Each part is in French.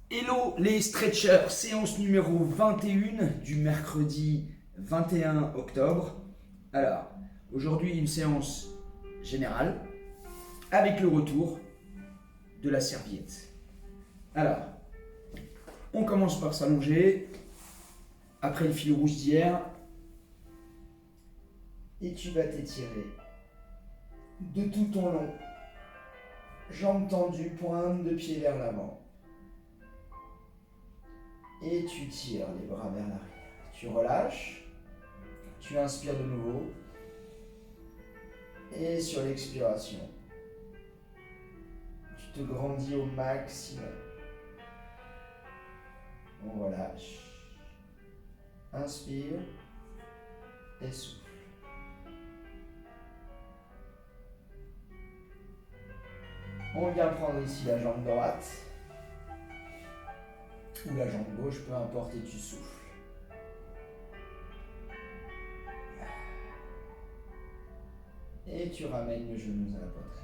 Hello les stretchers, séance numéro 21 du mercredi 21 octobre. Alors, aujourd'hui une séance générale avec le retour de la serviette. Alors, on commence par s'allonger après le fil rouge d'hier et tu vas t'étirer de tout ton long, jambes tendues, pointe de pied vers l'avant. Et tu tires les bras vers l'arrière. Tu relâches, tu inspires de nouveau. Et sur l'expiration, tu te grandis au maximum. On relâche. Inspire et souffle. On vient prendre ici la jambe droite ou la jambe gauche, peu importe, et tu souffles. Et tu ramènes le genou à la poitrine.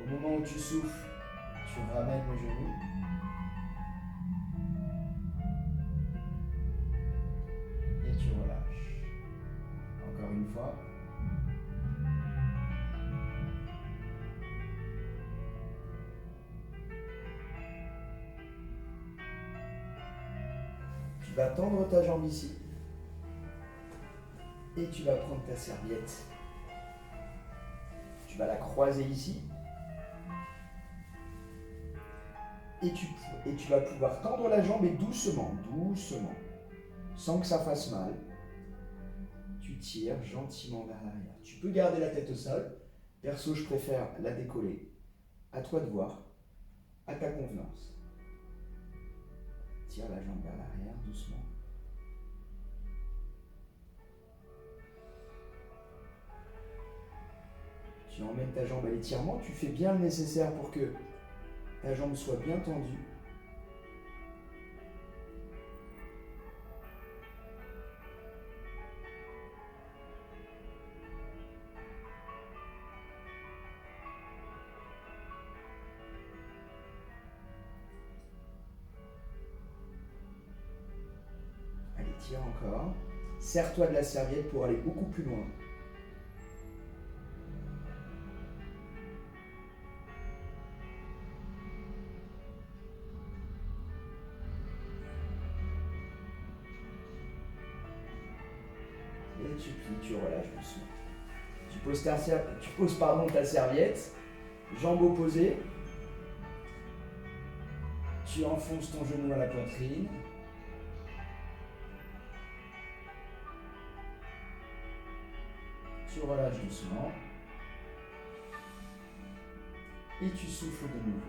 Au moment où tu souffles, tu ramènes le genou. Et tu relâches. Encore une fois. Tu vas tendre ta jambe ici. Et tu vas prendre ta serviette. Tu vas la croiser ici. Et tu vas pouvoir tendre la jambe et doucement, sans que ça fasse mal, tu tires gentiment vers l'arrière. Tu peux garder la tête au sol. Perso, je préfère la décoller. À toi de voir, à ta convenance. Tire la jambe vers l'arrière, doucement. Tu emmènes ta jambe à l'étirement. Tu fais bien le nécessaire pour que ta jambe soit bien tendue. Allez, tire encore. Serre-toi de la serviette pour aller beaucoup plus loin. Et tu plies, tu relâches doucement. Tu poses ta serviette, jambes opposées. Tu enfonces ton genou à la poitrine. Tu relâches doucement. Et tu souffles de nouveau.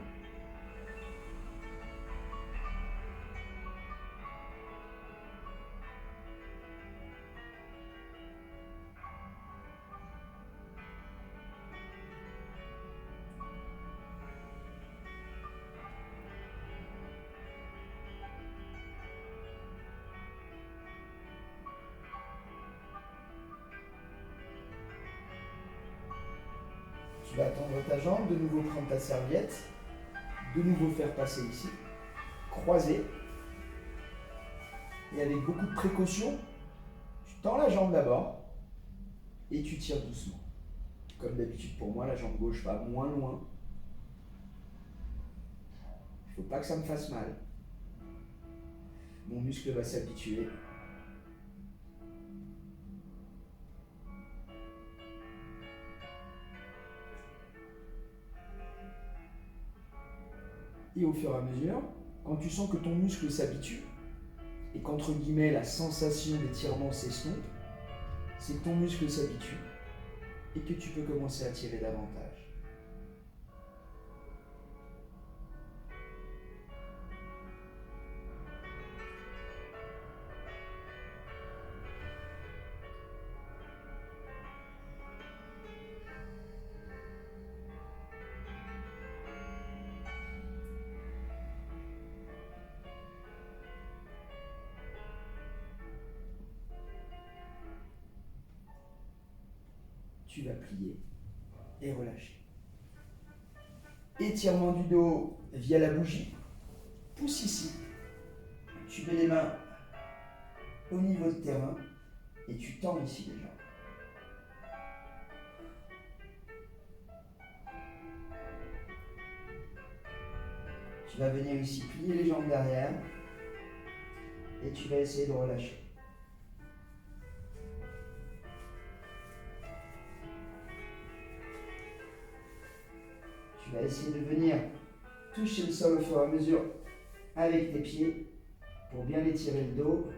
Tu vas tendre ta jambe, de nouveau prendre ta serviette, de nouveau faire passer ici, croiser. Et avec beaucoup de précaution, tu tends la jambe d'abord et tu tires doucement. Comme d'habitude pour moi, la jambe gauche va moins loin. Il ne faut pas que ça me fasse mal. Mon muscle va s'habituer. Et au fur et à mesure, quand tu sens que ton muscle s'habitue, et qu'entre guillemets la sensation d'étirement s'estompe, c'est que ton muscle s'habitue et que tu peux commencer à tirer davantage. Tu vas plier et relâcher. Étirement du dos via la bougie. Pousse ici. Tu mets les mains au niveau de tes reins et tu tends ici les jambes. Tu vas venir ici plier les jambes derrière et tu vas essayer de relâcher. Tu vas essayer de venir toucher le sol au fur et à mesure avec tes pieds pour bien étirer le dos.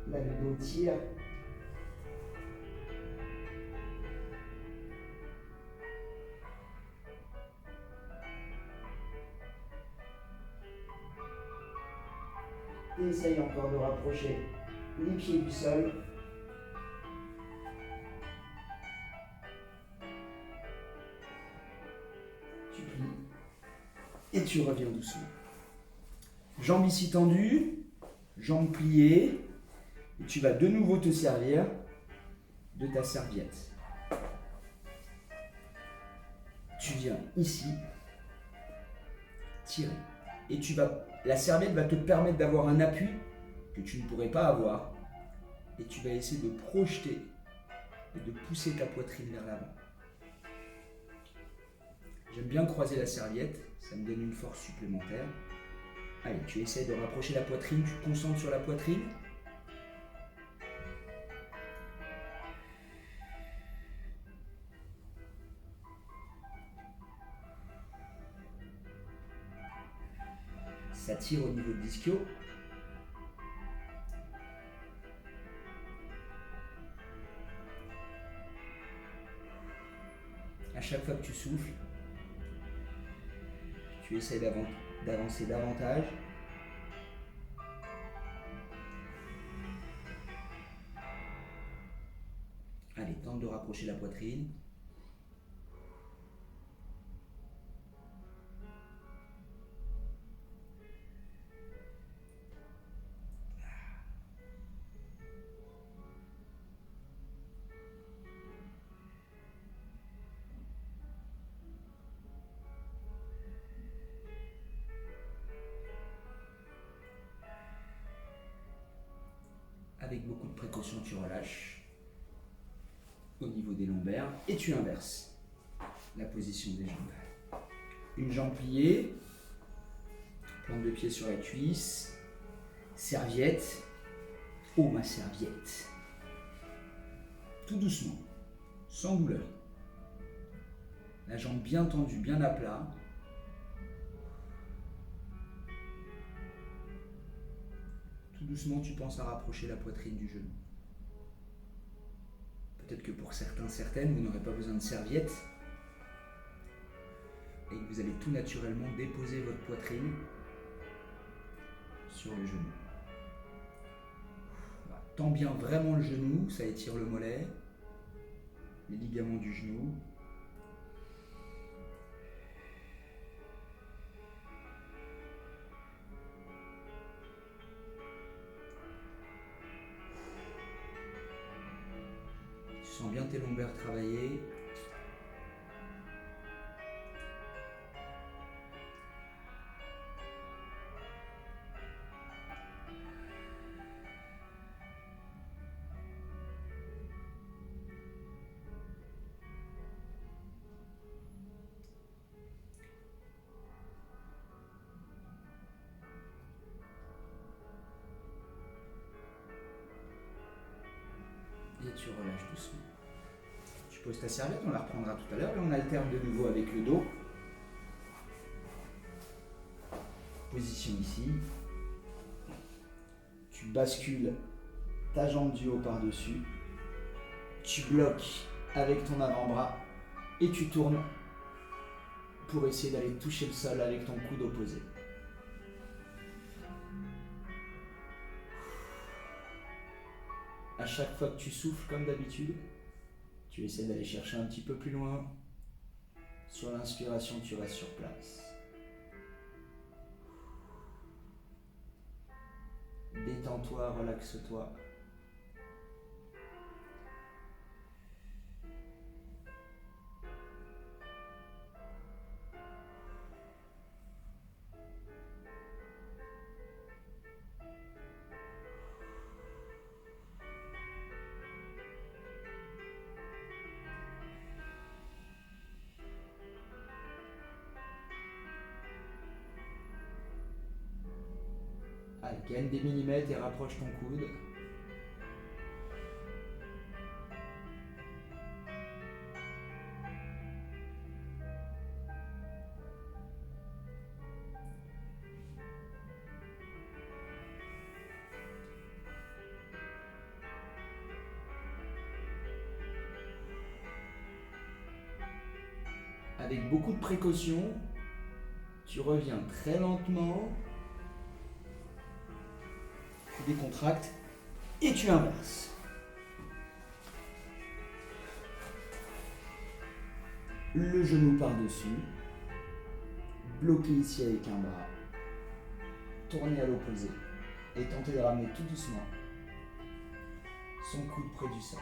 Là, le dos tire. Et essaye encore de rapprocher les pieds du sol. Tu plies et tu reviens doucement. Jambes ici tendues, jambes pliées. Et tu vas de nouveau te servir de ta serviette. Tu viens ici, tirer. Et la serviette va te permettre d'avoir un appui que tu ne pourrais pas avoir. Et tu vas essayer de projeter et de pousser ta poitrine vers l'avant. J'aime bien croiser la serviette, ça me donne une force supplémentaire. Allez, tu essaies de rapprocher la poitrine, tu te concentres sur la poitrine. Ça tire au niveau de l'ischio. À chaque fois que tu souffles, tu essaies d'avancer davantage. Allez, tente de rapprocher la poitrine. Avec beaucoup de précaution, tu relâches au niveau des lombaires et tu inverses la position des jambes. Une jambe pliée, plante de pied sur la cuisse, serviette. Oh, ma serviette. Tout doucement, sans douleur. La jambe bien tendue, bien à plat. Tout doucement, tu penses à rapprocher la poitrine du genou. Peut-être que pour certains, certaines, vous n'aurez pas besoin de serviette et que vous allez tout naturellement déposer votre poitrine sur le genou. Voilà. Tends bien vraiment le genou, ça étire le mollet, les ligaments du genou. Tu sens bien tes lombaires travailler. Et tu relâches doucement. Tu poses ta serviette, on la reprendra tout à l'heure. Là, on alterne de nouveau avec le dos. Position ici. Tu bascules ta jambe du haut par-dessus. Tu bloques avec ton avant-bras et tu tournes pour essayer d'aller toucher le sol avec ton coude opposé. À chaque fois que tu souffles, comme d'habitude, Tu essaies d'aller chercher un petit peu plus loin. Sur l'inspiration, tu restes sur place. Détends-toi, relaxe-toi. Allez, gagne des millimètres et rapproche ton coude. Avec beaucoup de précaution, tu reviens très lentement. Tu décontractes et tu inverses. Le genou par-dessus. Bloqué ici avec un bras. Tourner à l'opposé. Et tenter de ramener tout doucement son coude près du sol.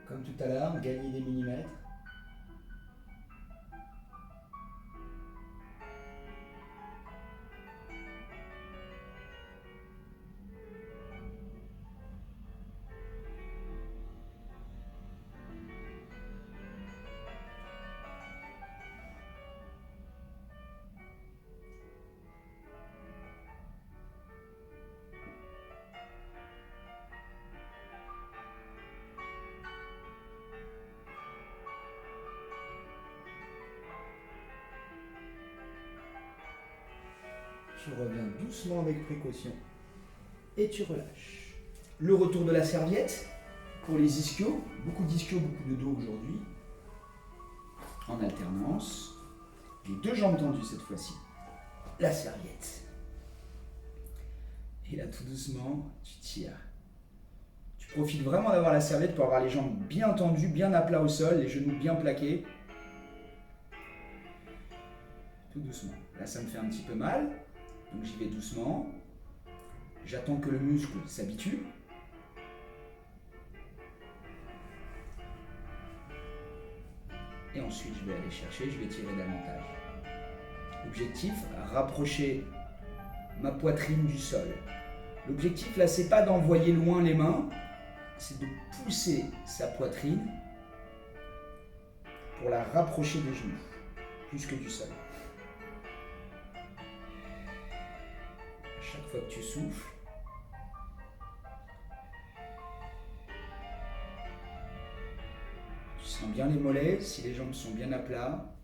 Comme tout à l'heure, gagner des millimètres. Tu reviens doucement avec précaution et tu relâches. Le retour de la serviette pour les ischios. Beaucoup d'ischios, beaucoup de dos aujourd'hui. En alternance. Les deux jambes tendues cette fois-ci. La serviette. Et là, tout doucement, tu tires. Tu profites vraiment d'avoir la serviette pour avoir les jambes bien tendues, bien à plat au sol, les genoux bien plaqués. Tout doucement. Là, ça me fait un petit peu mal. Donc j'y vais doucement. J'attends que le muscle s'habitue. Et ensuite, je vais aller chercher, je vais tirer davantage. Objectif, rapprocher ma poitrine du sol. L'objectif là, c'est pas d'envoyer loin les mains, c'est de pousser sa poitrine pour la rapprocher des genoux, plus que du sol. À chaque fois que tu souffles, tu sens bien les mollets, si les jambes sont bien à plat.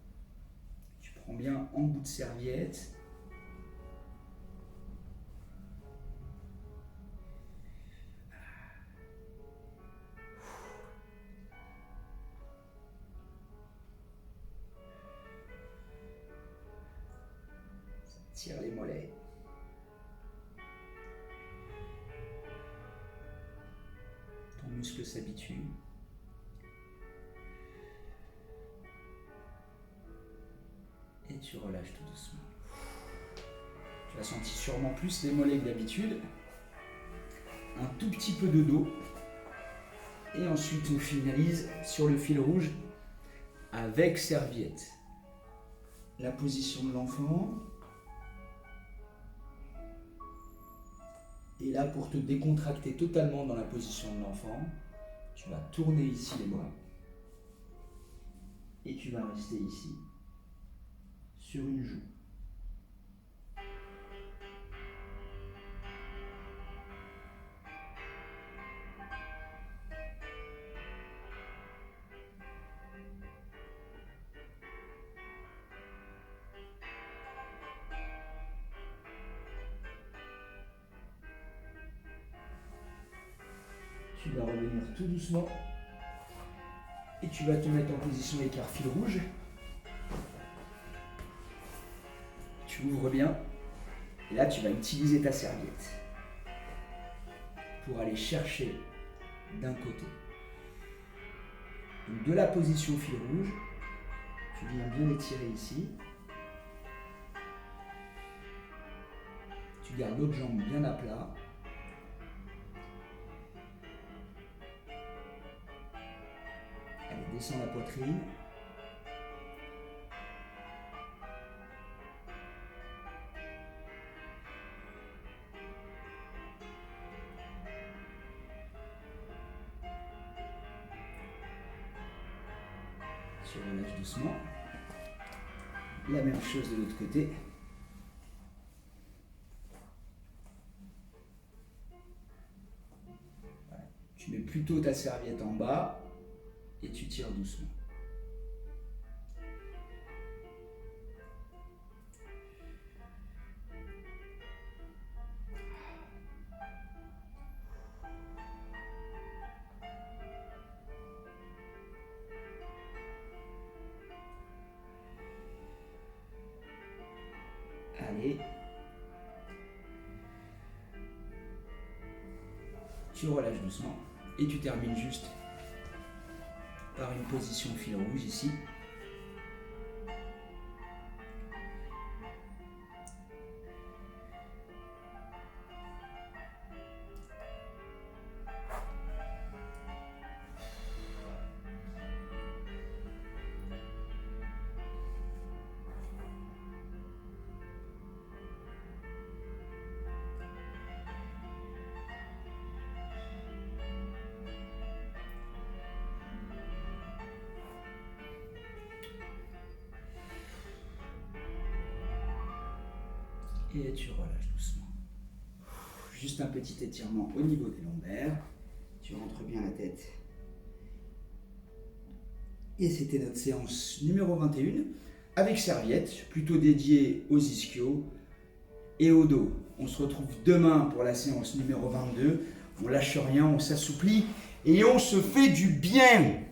Tu prends bien en bout de serviette. Tire les mollets. Ton muscle s'habitue. Et tu relâches tout doucement. Tu as senti sûrement plus les mollets que d'habitude. Un tout petit peu de dos. Et ensuite on finalise sur le fil rouge avec serviette. La position de l'enfant. Et là, pour te décontracter totalement dans la position de l'enfant, tu vas tourner ici les bras. Et tu vas rester ici, sur une joue. Tu vas revenir tout doucement. Et tu vas te mettre en position écart fil rouge. Tu ouvres bien. Et là, tu vas utiliser ta serviette pour aller chercher d'un côté. Donc de la position fil rouge, tu viens bien étirer ici. Tu gardes l'autre jambe bien à plat. Allez, descends la poitrine. Tu relâches doucement. La même chose de l'autre côté. Voilà. Tu mets plutôt ta serviette en bas et tu tires doucement. Allez. Tu relâches doucement et tu termines juste par une position fil rouge ici. Et tu relâches doucement. Juste un petit étirement au niveau des lombaires. Tu rentres bien la tête. Et c'était notre séance numéro 21 avec serviette, plutôt dédiée aux ischios et au dos. On se retrouve demain pour la séance numéro 22. On lâche rien, on s'assouplit et on se fait du bien.